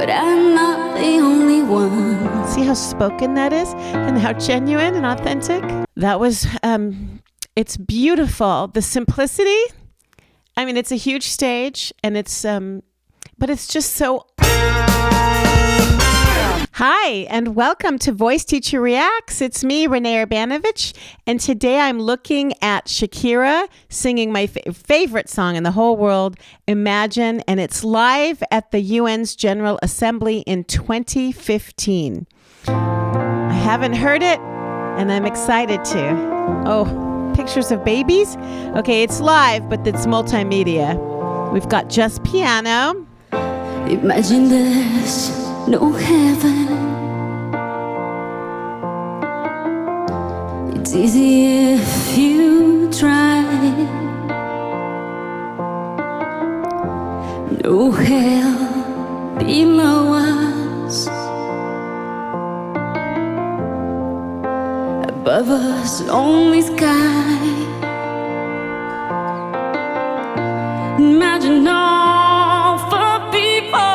but I'm not the only one. See how spoken that is and how genuine and authentic? That was, it's beautiful. The simplicity, I mean, it's a huge stage and it's, but it's just so... Hi, and welcome to Voice Teacher Reacts. It's me, Rene Urbanovich, and today I'm looking at SHAKIRA singing my favorite song in the whole world, Imagine, and it's live at the UN's General Assembly in 2015. I haven't heard it, and I'm excited to. Oh, pictures of babies? Okay, it's live, but it's multimedia. We've got just piano. Imagine there's no heaven. It's easy if you try. No hell below us. Above us only sky. Imagine all the people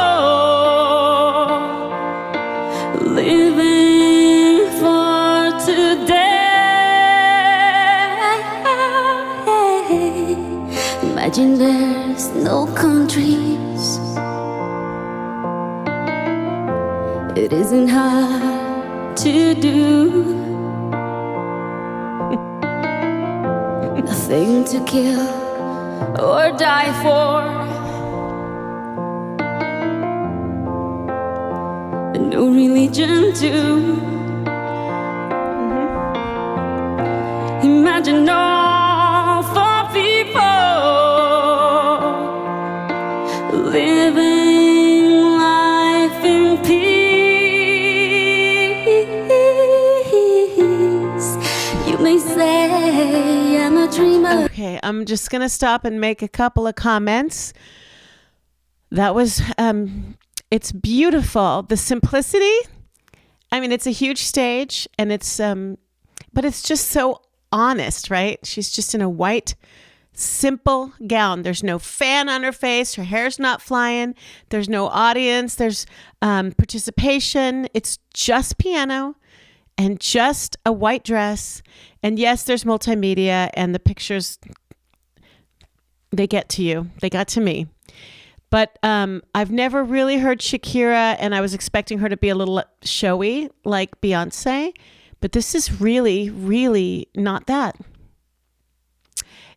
living for today. Imagine there's no countries. It isn't hard to do. Nothing to kill or die for. No religion too. Imagine all the people living life in peace. You may say I'm a dreamer. Okay, I'm just going to stop and make a couple of comments. That was... It's beautiful. The simplicity, I mean, it's a huge stage and it's, but it's just so honest, right? She's just in a white, simple gown. There's no fan on her face. Her hair's not flying. There's no audience. There's participation. It's just piano and just a white dress. And yes, there's multimedia and the pictures, they get to you. They got to me. But I've never really heard SHAKIRA, and I was expecting her to be a little showy like Beyonce. But this is really, really not that.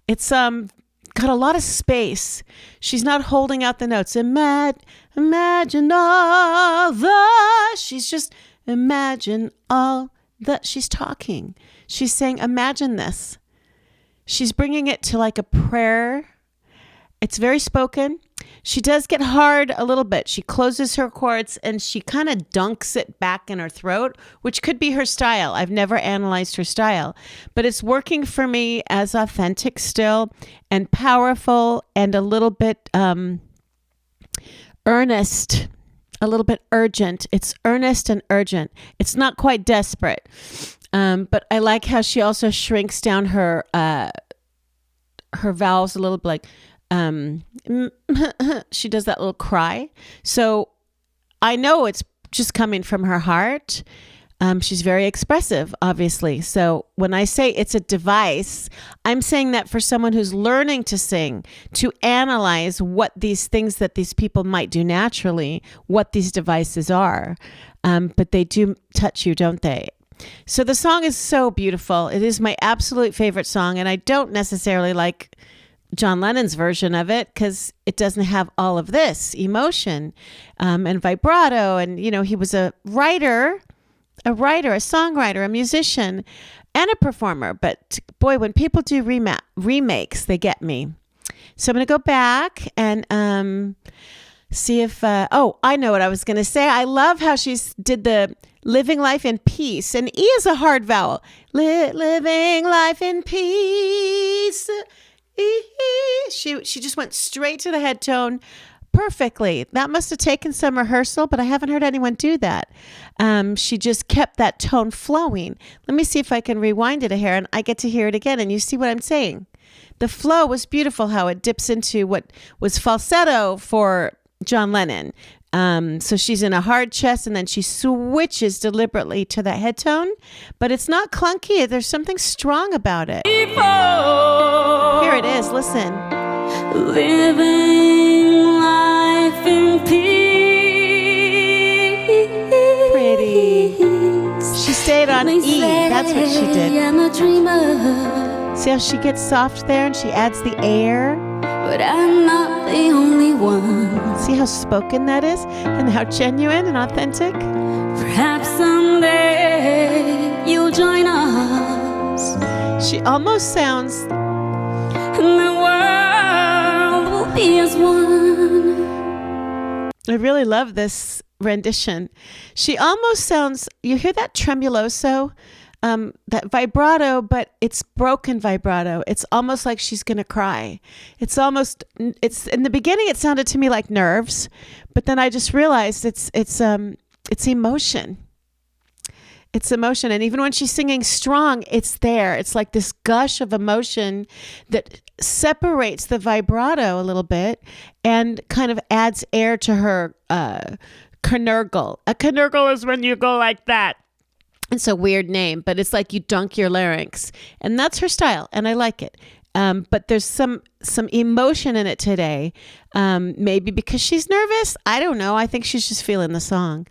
It's got a lot of space. She's not holding out the notes. Imagine all the... She's just, imagine all the... She's talking. She's saying, imagine this. She's bringing it to like a prayer. It's very spoken. She does get hard a little bit. She closes her chords and she kind of dunks it back in her throat, which could be her style. I've never analyzed her style, but it's working for me as authentic still and powerful and a little bit earnest, a little bit urgent. It's earnest and urgent. It's not quite desperate, but I like how she also shrinks down her vowels a little bit, like she does that little cry. So I know it's just coming from her heart. She's very expressive, obviously. So when I say it's a device, I'm saying that for someone who's learning to sing, to analyze what these things that these people might do naturally, what these devices are. But they do touch you, don't they? So the song is so beautiful. It is my absolute favorite song. And I don't necessarily like John Lennon's version of it because it doesn't have all of this emotion and vibrato. And, you know, he was a writer, a songwriter, a musician, and a performer. But boy, when people do remakes, they get me. So I'm going to go back and see if, I know what I was going to say. I love how she did the living life in peace. And E is a hard vowel. Living life in peace. She just went straight to the head tone perfectly. That must have taken some rehearsal, but I haven't heard anyone do that. She just kept that tone flowing. Let me see if I can rewind it here and I get to hear it again and you see what I'm saying. The flow was beautiful, how it dips into what was falsetto for John Lennon. So she's in a hard chest, and then she switches deliberately to that head tone, but it's not clunky. There's something strong about it. Here it is. Listen. Living life in peace. Pretty. She stayed on E. That's what she did. I'm a dreamer. See how she gets soft there and she adds the air? But I'm not the only one. See how spoken that is and how genuine and authentic? Perhaps someday you'll join us. She almost sounds... And the world will be as one. I really love this rendition. She almost sounds... You hear that tremuloso? That vibrato, but it's broken vibrato. It's almost like she's going to cry. It's in the beginning, it sounded to me like nerves, but then I just realized it's emotion. It's emotion. And even when she's singing strong, it's there. It's like this gush of emotion that separates the vibrato a little bit and kind of adds air to her canurgle. A canurgle is when you go like that. It's a weird name, but it's like you dunk your larynx, and that's her style, and I like it. But there's some emotion in it today, maybe because she's nervous. I don't know. I think she's just feeling the song.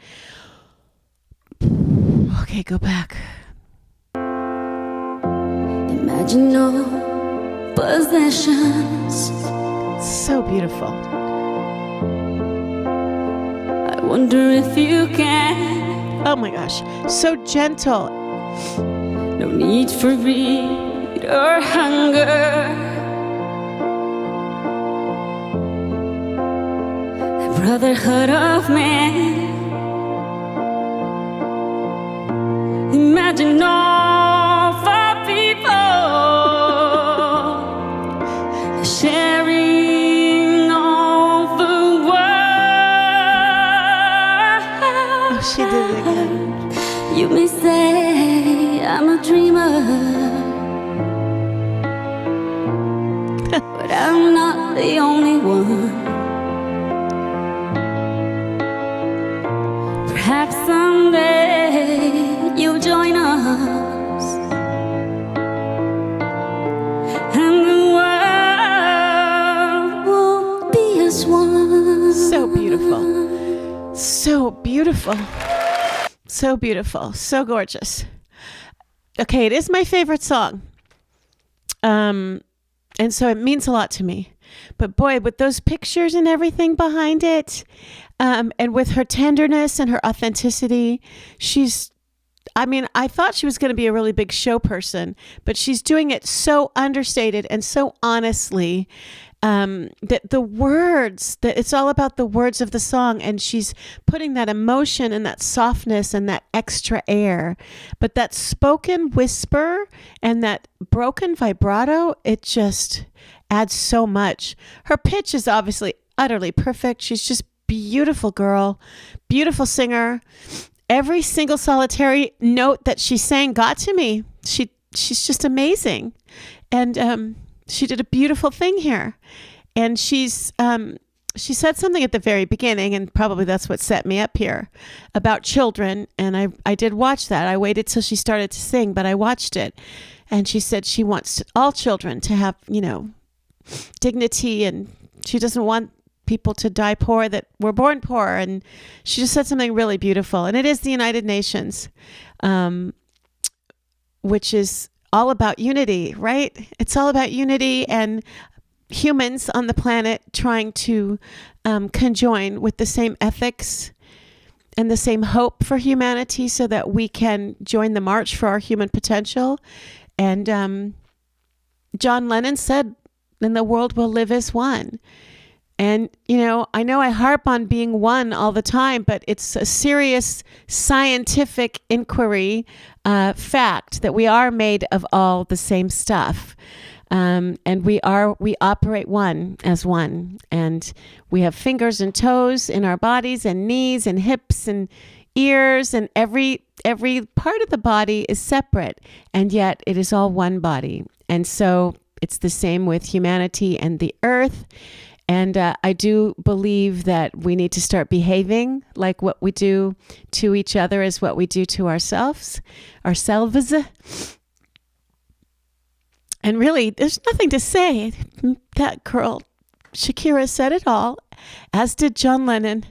Okay, go back. Imagine no possessions. So beautiful. I wonder if you can. Oh my gosh, so gentle. No need for greed or hunger. The brotherhood of man. Imagine all for people sharing all the world. Oh, she did it again. You may say I'm a dreamer, but I'm not the only one. Perhaps someday you'll join us, and the world will be as one. So beautiful. So beautiful. So beautiful. So gorgeous. Okay, it is my favorite song. And so it means a lot to me. But boy, with those pictures and everything behind it, and with her tenderness and her authenticity, I thought she was going to be a really big show person, but she's doing it so understated and so honestly, that the words, that it's all about the words of the song, and she's putting that emotion and that softness and that extra air, but that spoken whisper and that broken vibrato, it just adds so much. Her pitch is obviously utterly perfect. She's just beautiful girl, beautiful singer. Every single solitary note that she sang got to me. She's just amazing. And she did a beautiful thing here. And she said something at the very beginning, and probably that's what set me up here, about children. And I did watch that. I waited till she started to sing, but I watched it. And she said she wants all children to have, dignity, and she doesn't want people to die poor that were born poor. And she just said something really beautiful. And it is the United Nations, which is all about unity, right? It's all about unity and humans on the planet trying to conjoin with the same ethics and the same hope for humanity so that we can join the march for our human potential. And John Lennon said, "Then the world will live as one." And, I know I harp on being one all the time, but it's a serious scientific inquiry, fact that we are made of all the same stuff. And we operate one as one. And we have fingers and toes in our bodies and knees and hips and ears, and every part of the body is separate, and yet it is all one body. And so it's the same with humanity and the earth. And I do believe that we need to start behaving like what we do to each other is what we do to ourselves. And really, there's nothing to say. That girl, Shakira, said it all, as did John Lennon.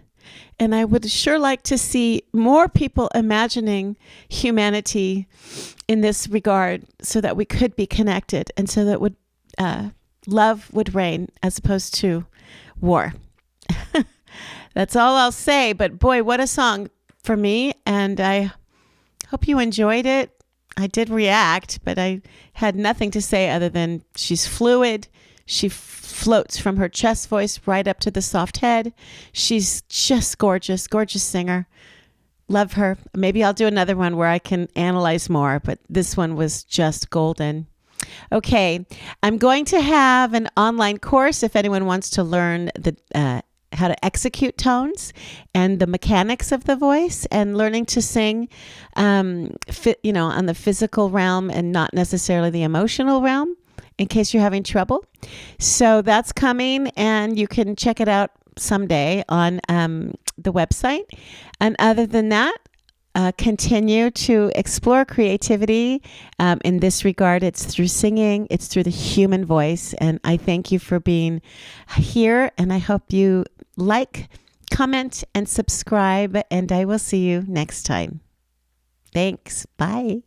And I would sure like to see more people imagining humanity in this regard so that we could be connected and so that love would reign as opposed to war. That's all I'll say. But boy, what a song for me. And I hope you enjoyed it. I did react, but I had nothing to say other than she's fluid. She floats from her chest voice right up to the soft head. She's just gorgeous, gorgeous singer. Love her. Maybe I'll do another one where I can analyze more, but this one was just golden. Okay, I'm going to have an online course if anyone wants to learn how to execute tones and the mechanics of the voice and learning to sing, on the physical realm and not necessarily the emotional realm, in case you're having trouble. So that's coming, and you can check it out someday on the website. And other than that, continue to explore creativity. In this regard, it's through singing, it's through the human voice. And I thank you for being here, and I hope you like, comment, and subscribe, and I will see you next time. Thanks. Bye.